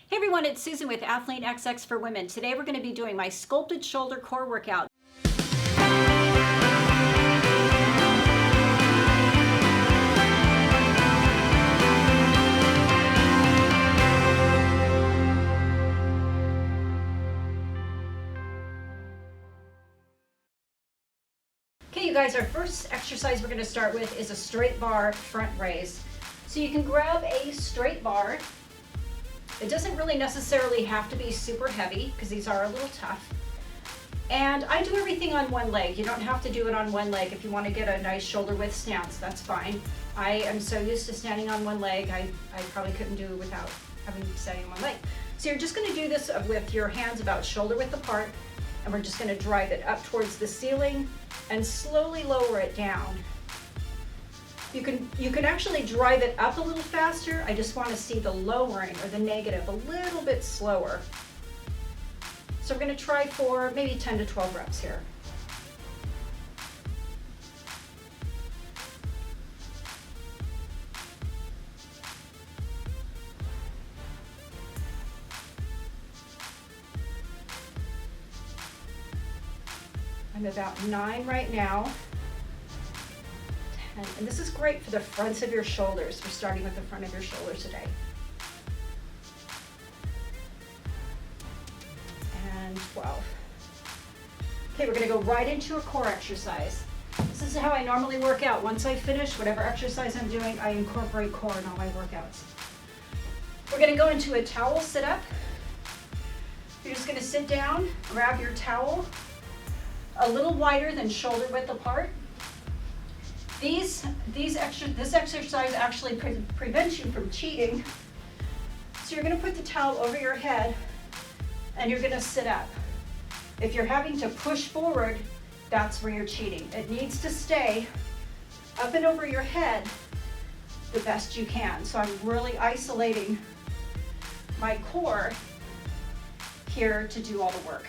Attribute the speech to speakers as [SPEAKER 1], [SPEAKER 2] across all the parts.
[SPEAKER 1] Hey everyone, it's Susan with Athlean-XX for Women. Today we're going to be doing my sculpted shoulder core workout. Okay, you guys, our first exercise we're going to start with is a straight bar front raise. So you can grab a straight bar. It doesn't really necessarily have to be super heavy because these are a little tough. And I do everything on one leg. You don't have to do it on one leg. If you want to get a nice shoulder width stance, that's fine. I am so used to standing on one leg, I probably couldn't do it without having to stand on one leg. So you're just going to do this with your hands about shoulder width apart, and we're just going to drive it up towards the ceiling and slowly lower it down. You can actually drive it up a little faster. I just want to see the lowering or the negative a little bit slower. So we're going to try for maybe 10 to 12 reps here. I'm about 9 right now. And this is great for the fronts of your shoulders. We're starting with the front of your shoulders today. And 12. Okay, we're gonna go right into a core exercise. This is how I normally work out. Once I finish whatever exercise I'm doing, I incorporate core in all my workouts. We're gonna go into a towel sit-up. You're just gonna sit down, grab your towel, a little wider than shoulder width apart. This exercise actually prevents you from cheating. So you're going to put the towel over your head and you're going to sit up. If you're having to push forward, that's where you're cheating. It needs to stay up and over your head the best you can. So I'm really isolating my core here to do all the work.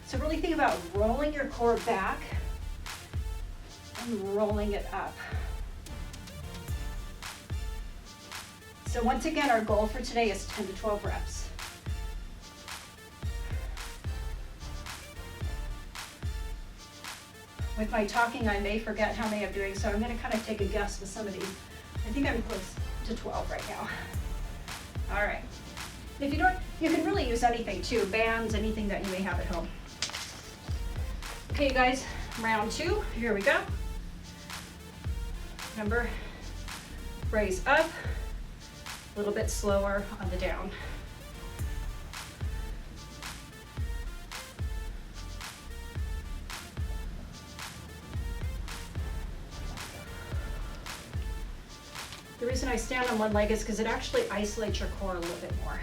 [SPEAKER 1] So really think about rolling your core back and rolling it up. So once again, our goal for today is 10 to 12 reps. With my talking, I may forget how many I'm doing, so I'm going to kind of take a guess with some of these. I think I'm close to 12 right now. All right. If you don't, you can really use anything too, bands, anything that you may have at home. Okay, you guys, round 2, here we go. Remember, raise up, a little bit slower on the down. The reason I stand on one leg is because it actually isolates your core a little bit more.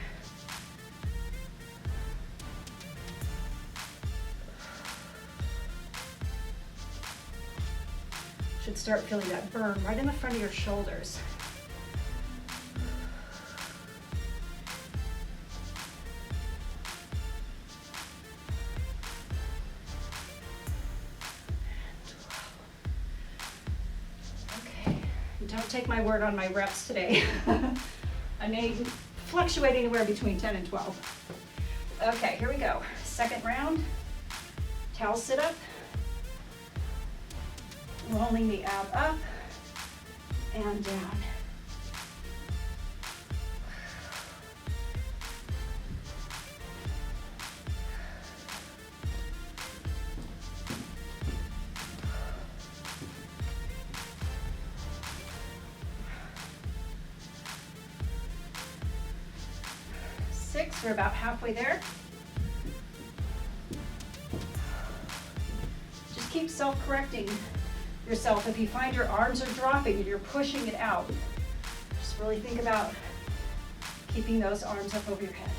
[SPEAKER 1] Should start feeling that burn right in the front of your shoulders. Okay, don't take my word on my reps today. I may fluctuate anywhere between 10 and 12. Okay, here we go. Second round, towel sit up. Rolling the ab up and down. Six, we're about halfway there. Just keep self-correcting yourself. If you find your arms are dropping and you're pushing it out, just really think about keeping those arms up over your head.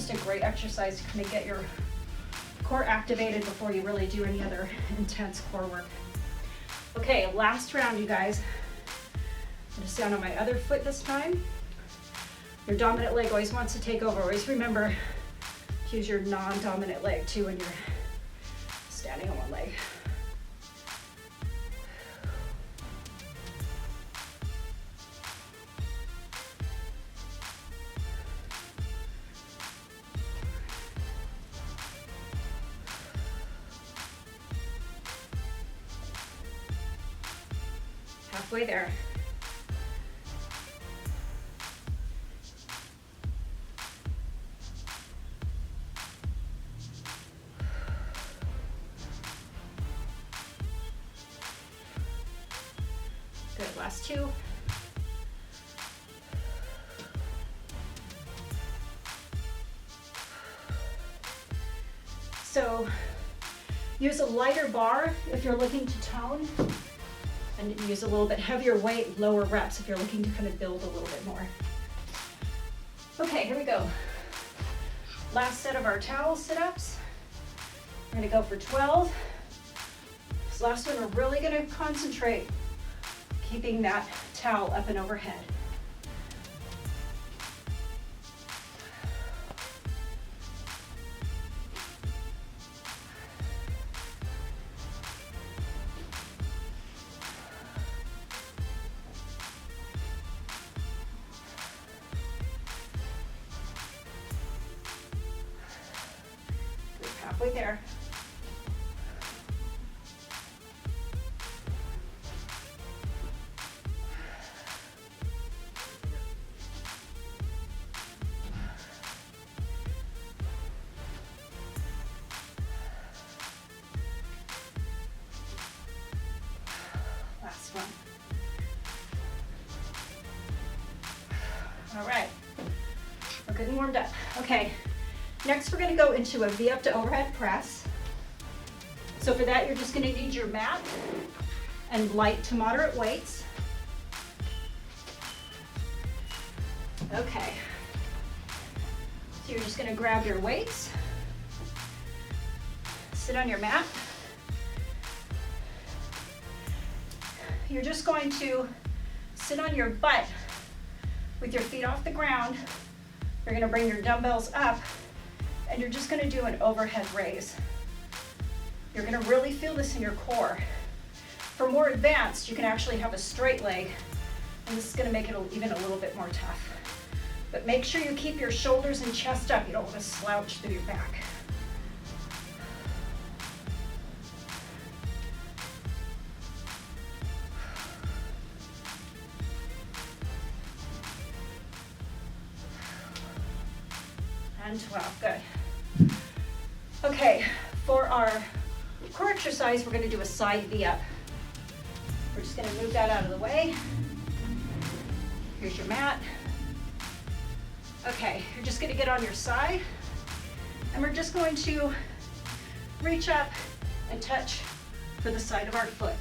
[SPEAKER 1] just a great exercise to kind of get your core activated before you really do any other intense core work. Okay, last round, you guys. I'm gonna stand on my other foot this time. Your dominant leg always wants to take over. Always remember to use your non-dominant leg too when you're standing on one leg. Halfway there. Good, last two. So use a lighter bar if you're looking to tone, and use a little bit heavier weight, lower reps if you're looking to kind of build a little bit more. Okay, here we go. Last set of our towel sit-ups. We're gonna go for 12. This last one, we're really gonna concentrate keeping that towel up and overhead. Good, halfway there. Last one. All right, we're good and warmed up. Okay, next we're gonna go into a V up to overhead press. So for that, you're just gonna need your mat and light to moderate weights. Okay, so you're just gonna grab your weights, sit on your mat. You're just going to sit on your butt with your feet off the ground. You're gonna bring your dumbbells up, and you're just gonna do an overhead raise. You're gonna really feel this in your core. For more advanced, you can actually have a straight leg, and this is gonna make it even a little bit more tough. But make sure you keep your shoulders and chest up. You don't wanna slouch through your back. And 12, good. Okay, for our core exercise, we're gonna do a side V up. We're just gonna move that out of the way. Here's your mat. Okay, you're just gonna get on your side, and we're just going to reach up and touch for the side of our foot.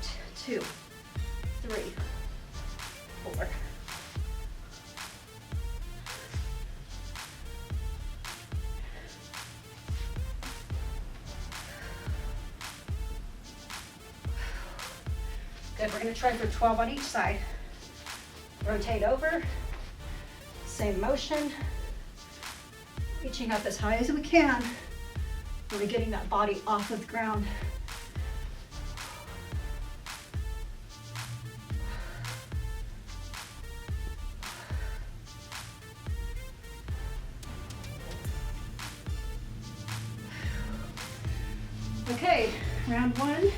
[SPEAKER 1] 2, 3, 4. Good, we're gonna try for 12 on each side. Rotate over, same motion, reaching up as high as we can, really getting that body off of the ground. Okay, round one,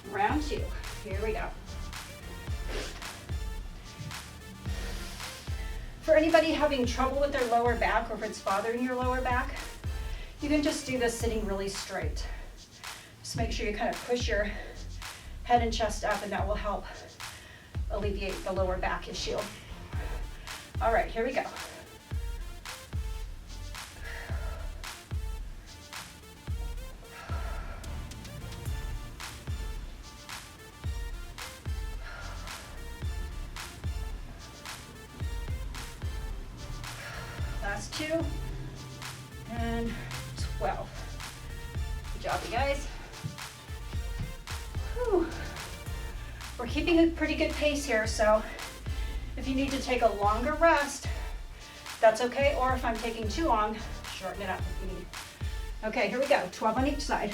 [SPEAKER 1] round two. Here we go. For anybody having trouble with their lower back, or if it's bothering your lower back, you can just do this sitting really straight. Just make sure you kind of push your head and chest up, and that will help alleviate the lower back issue. All right, here we go. Last two. you guys. Whew. We're keeping a pretty good pace here, so if you need to take a longer rest, that's okay, or if I'm taking too long, shorten it up if you need. Okay, here we go, 12 on each side.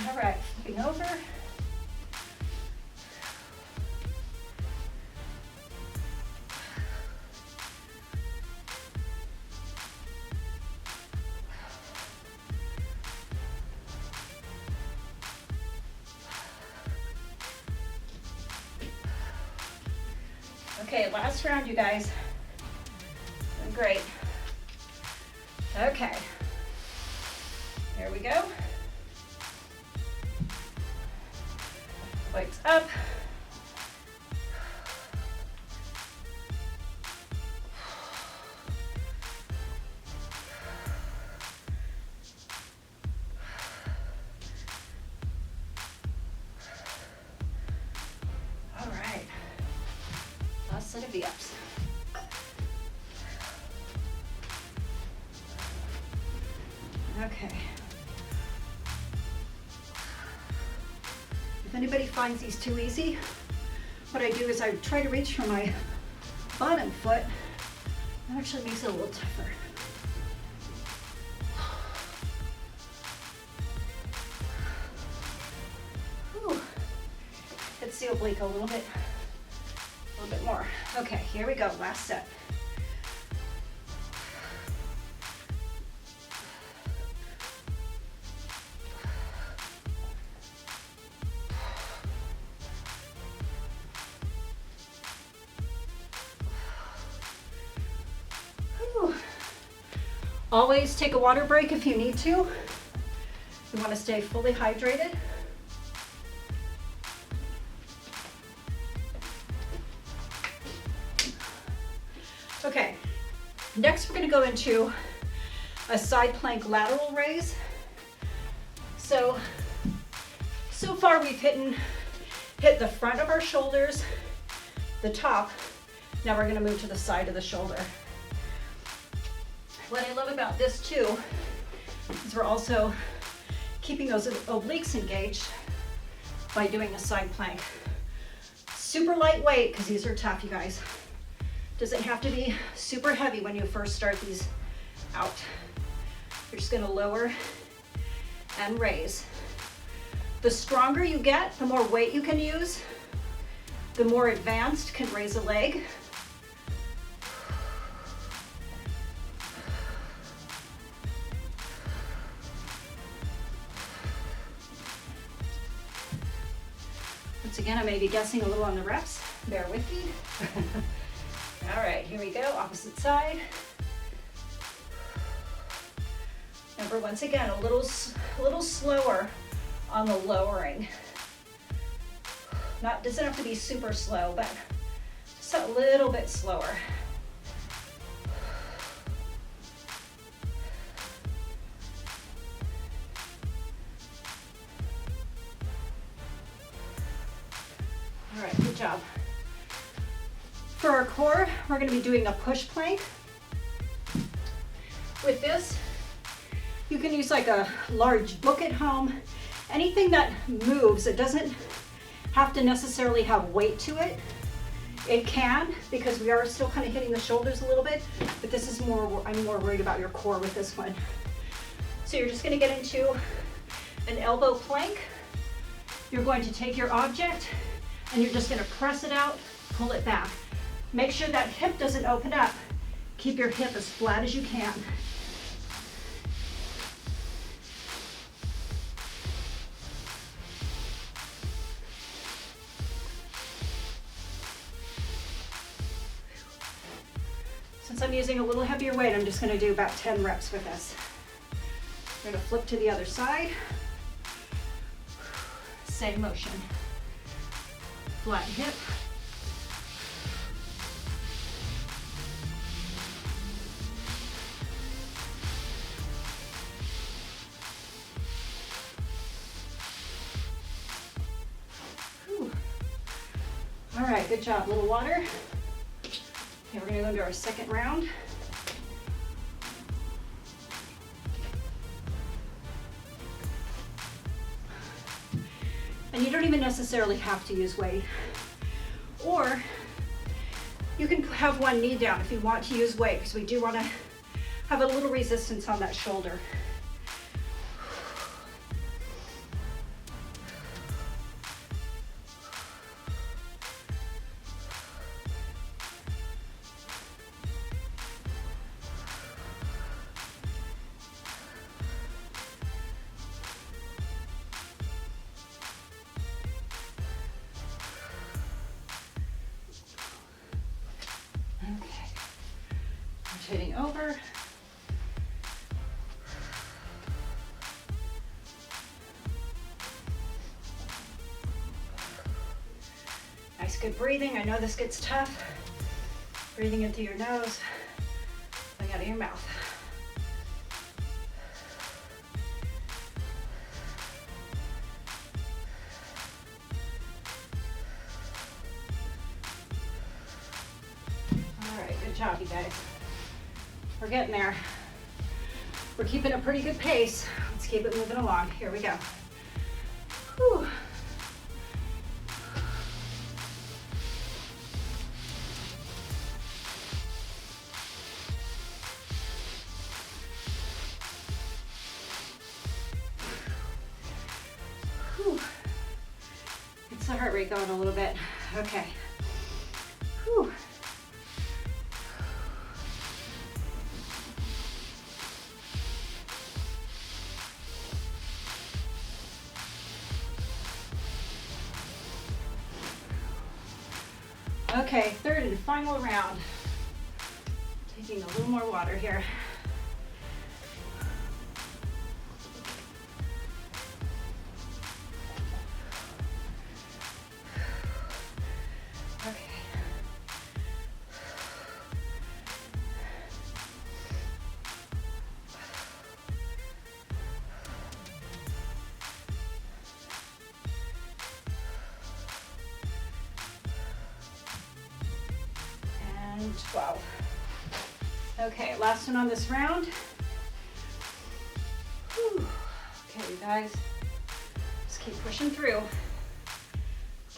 [SPEAKER 1] All right, flipping over. Okay, last round, you guys. Doing great. Okay, here we go. Weights up. All right, last set of V-ups. Okay. If anybody finds these too easy, what I do is I try to reach for my bottom foot. That actually makes it a little tougher. Whew. Hits the oblique a little bit more. Okay, here we go, last set. Always take a water break if you need to. You want to stay fully hydrated. Okay, next we're going to go into a side plank lateral raise. So far we've hit the front of our shoulders, the top. Now we're going to move to the side of the shoulder. What I love about this too is we're also keeping those obliques engaged by doing a side plank. Super lightweight because these are tough, you guys. Doesn't have to be super heavy when you first start these out. You're just gonna lower and raise. The stronger you get, the more weight you can use, the more advanced can raise a leg. Once again, I may be guessing a little on the reps. Bear with me. All right, here we go, opposite side. Remember, once again, a little slower on the lowering. Doesn't have to be super slow, but just a little bit slower. All right, good job. For our core, we're going to be doing a push plank. With this, you can use like a large book at home. Anything that moves, it doesn't have to necessarily have weight to it. It can, because we are still kind of hitting the shoulders a little bit, but this is more, I'm more worried about your core with this one. So you're just going to get into an elbow plank. You're going to take your object and you're just going to press it out, pull it back. Make sure that hip doesn't open up. Keep your hip as flat as you can. Since I'm using a little heavier weight, I'm just going to do about 10 reps with this. We're going to flip to the other side. Same motion. Flat hip. right, good job. Little water. Okay, we're gonna go into our second round. And you don't even necessarily have to use weight. Or you can have one knee down if you want to use weight, because we do want to have a little resistance on that shoulder. Rotating over. Nice, good breathing. I know this gets tough. Breathing in through your nose, going out of your mouth. All right, good job, you guys. We're getting there. We're keeping a pretty good pace. Let's keep it moving along. Here we go. Whew. Whew. Gets the heart rate going a little bit. Okay. Whew. Okay, third and final round. Taking a little more water here. Okay. And 12. Okay, last one on this round. Whew. Okay, you guys, just keep pushing through.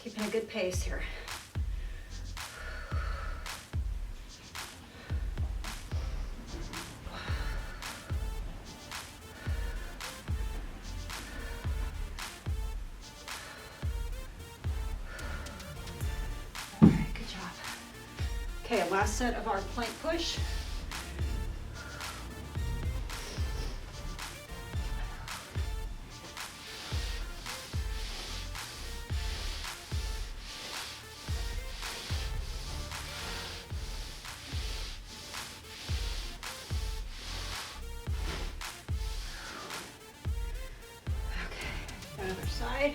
[SPEAKER 1] Keeping a good pace here. All right, good job. Okay, last set of our plank push. Other side.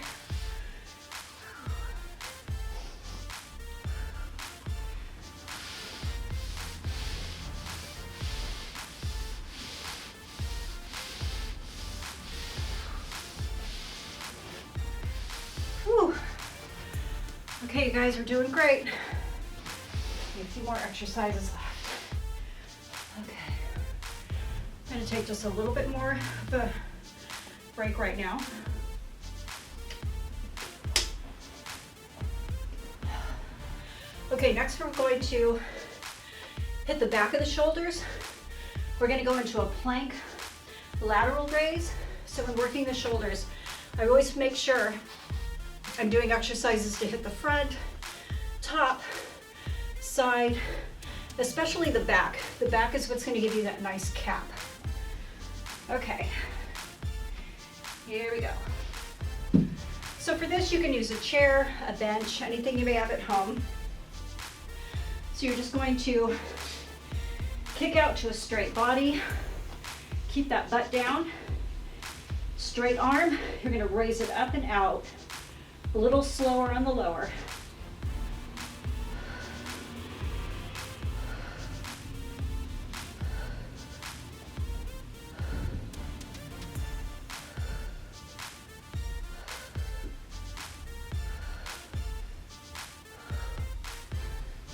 [SPEAKER 1] Whew. Okay, you guys are doing great. A few more exercises left. Okay. I'm going to take just a little bit more of a break right now. Okay, next we're going to hit the back of the shoulders. We're going to go into a plank lateral raise. So when working the shoulders, I always make sure I'm doing exercises to hit the front, top, side, especially the back. The back is what's going to give you that nice cap. Okay, here we go. So for this, you can use a chair, a bench, anything you may have at home. So you're just going to kick out to a straight body, keep that butt down, straight arm, you're going to raise it up and out, a little slower on the lower.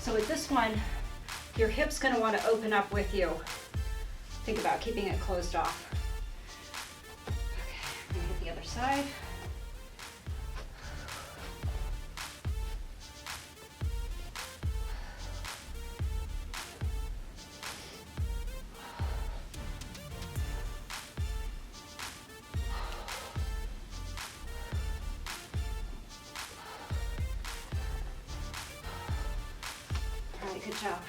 [SPEAKER 1] So with this one, your hip's gonna wanna open up with you. Think about keeping it closed off. Okay, I'm gonna hit the other side. Good job.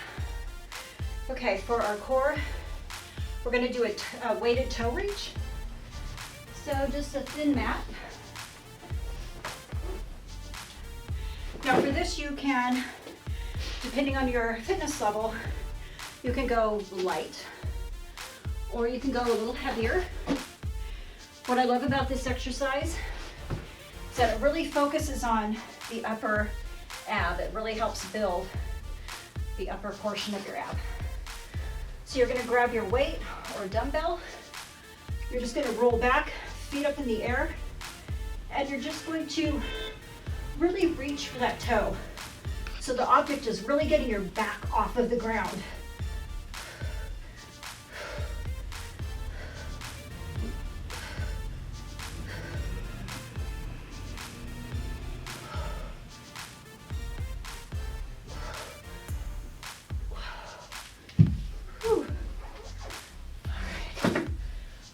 [SPEAKER 1] Okay, for our core, we're going to do a weighted toe reach. So just a thin mat. Now for this, you can, depending on your fitness level, you can go light or you can go a little heavier. What I love about this exercise is that it really focuses on the upper ab. It really helps build the upper portion of your ab. So you're gonna grab your weight or a dumbbell. You're just gonna roll back, feet up in the air, and you're just going to really reach for that toe. So the object is really getting your back off of the ground.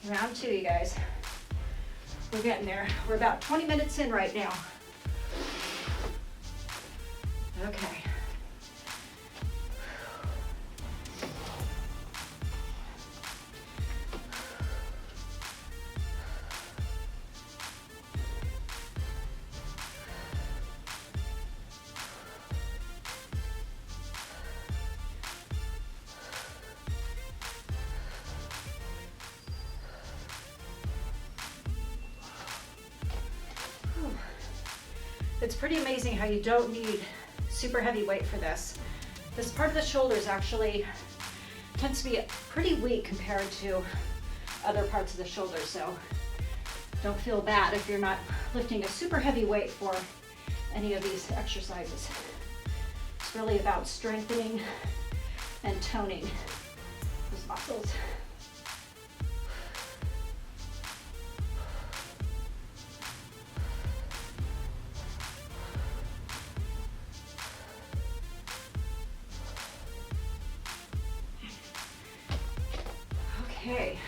[SPEAKER 1] Round two, you guys. We're getting there. We're about 20 minutes in right now. Okay. It's pretty amazing how you don't need super heavy weight for this. This part of the shoulders actually tends to be pretty weak compared to other parts of the shoulder, so don't feel bad if you're not lifting a super heavy weight for any of these exercises. It's really about strengthening and toning those muscles. Okay.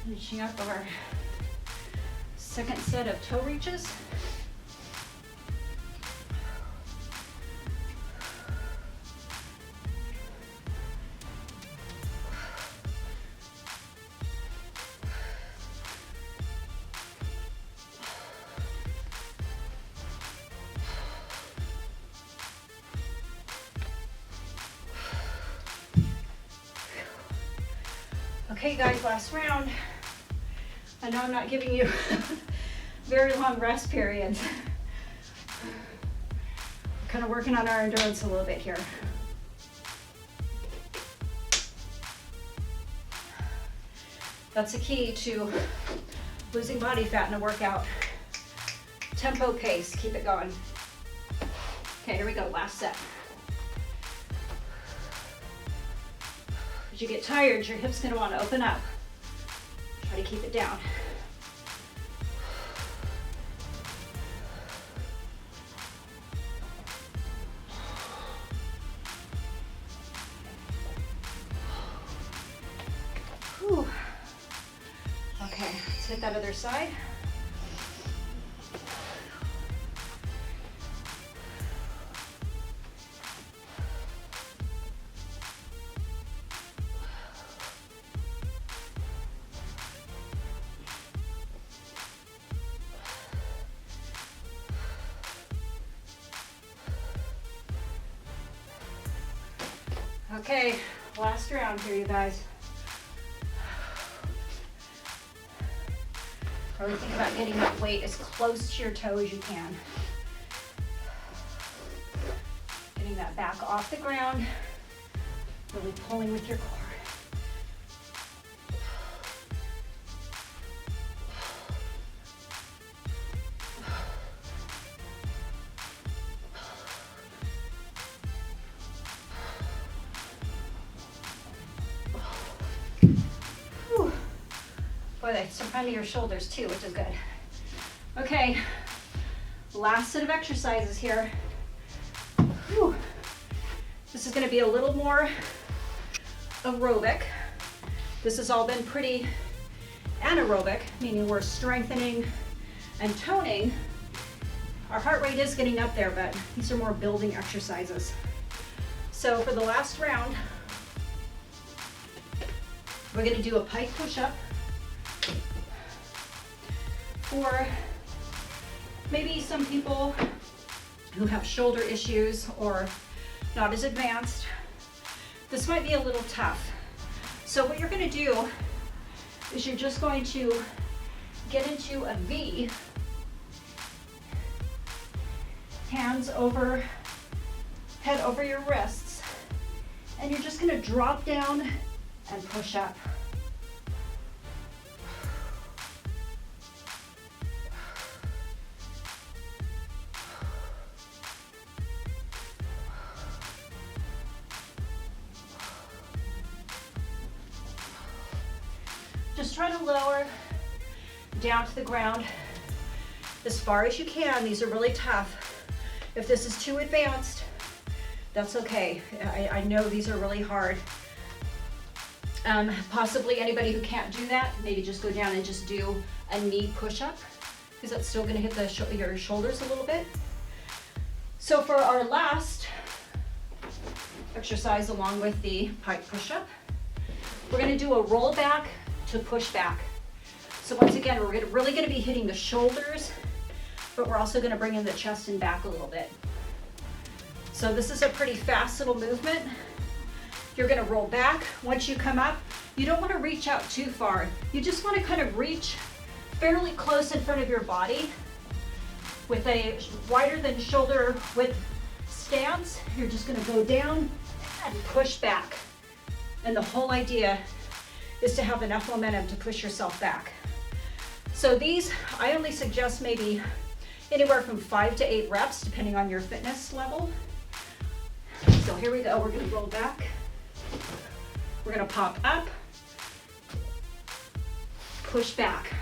[SPEAKER 1] Finishing up our second set of toe reaches. Okay guys, last round. I know I'm not giving you very long rest periods. Kind of working on our endurance a little bit here. That's the key to losing body fat in a workout. Tempo pace, keep it going. Okay, here we go, last set. As you get tired, your hip's gonna wanna open up. Try to keep it down. Whew. Okay, let's hit that other side. Okay, last round here, you guys. Really think about getting that weight as close to your toe as you can. Getting that back off the ground, really pulling with your core. Boy, that's in front of your shoulders too, which is good. Okay, last set of exercises here. Whew. This is gonna be a little more aerobic. This has all been pretty anaerobic, meaning we're strengthening and toning. Our heart rate is getting up there, but these are more building exercises. So for the last round, we're gonna do a pike push-up for maybe some people who have shoulder issues or not as advanced. This might be a little tough. So what you're gonna do is you're just going to get into a V, hands over, head over your wrists, and you're just gonna drop down and push up. Just try to lower down to the ground as far as you can. These are really tough. If this is too advanced, that's okay. I know these are really hard. Possibly anybody who can't do that, maybe just go down and just do a knee push-up, because that's still gonna hit your shoulders a little bit. So for our last exercise along with the pike push-up, we're gonna do a roll back to push back. So once again, we're really gonna be hitting the shoulders, but we're also gonna bring in the chest and back a little bit. So this is a pretty fast little movement. You're gonna roll back. Once you come up, you don't wanna reach out too far. You just wanna kind of reach fairly close in front of your body with a wider than shoulder width stance. You're just gonna go down and push back. And the whole idea is to have enough momentum to push yourself back. So these, I only suggest maybe anywhere from 5 to 8 reps, depending on your fitness level. So here we go, we're gonna roll back. We're gonna pop up, push back.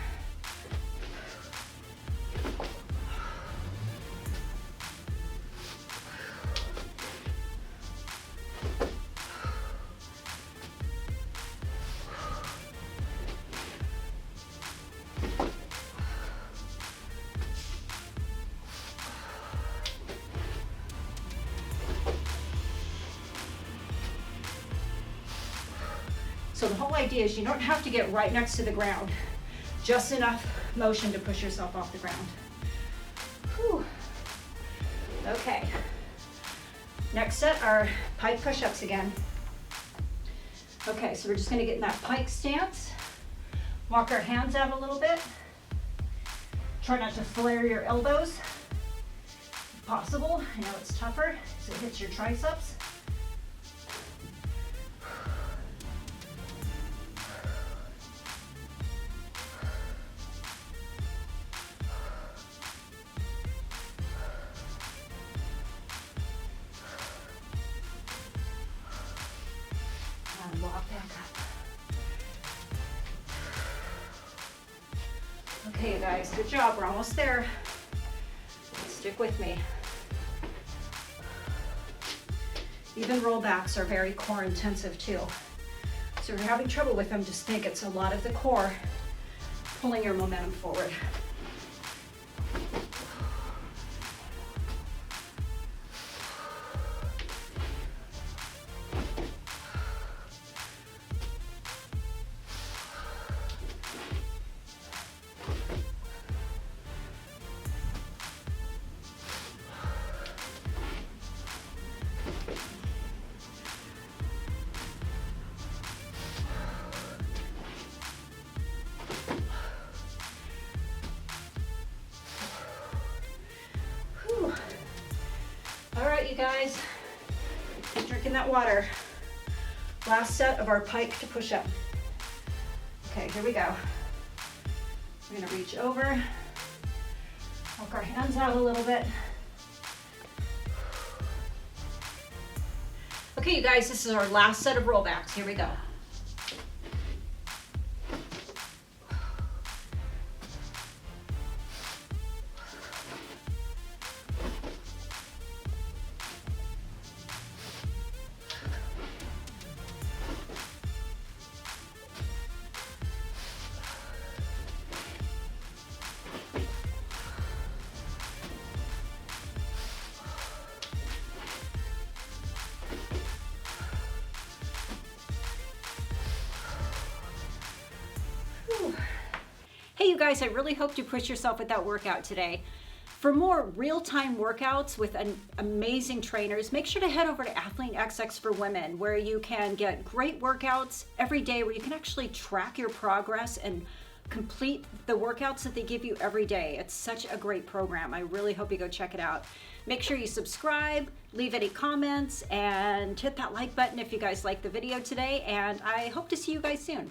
[SPEAKER 1] So the whole idea is you don't have to get right next to the ground, just enough motion to push yourself off the ground. Whew. Okay, next set are pike push-ups again. Okay, so we're just gonna get in that pike stance, walk our hands out a little bit, try not to flare your elbows if possible. I know it's tougher because it hits your triceps. Walk back up. Okay, you guys, good job. We're almost there. Stick with me. Even rollbacks are very core intensive too. So if you're having trouble with them, just think it's a lot of the core pulling your momentum forward. All right, you guys, keep drinking that water. Last set of our pike to push up. Okay, here we go. We're gonna reach over, walk our hands out a little bit. Okay, you guys, this is our last set of rollbacks. Here we go. guys, I really hope you push yourself with that workout today. For more real-time workouts with amazing trainers, make sure to head over to Athlean-XX for Women, where you can get great workouts every day, where you can actually track your progress and complete the workouts that they give you every day. It's such a great program. I really hope you go check it out. Make sure you subscribe, leave any comments, and hit that like button if you guys like the video today, and I hope to see you guys soon.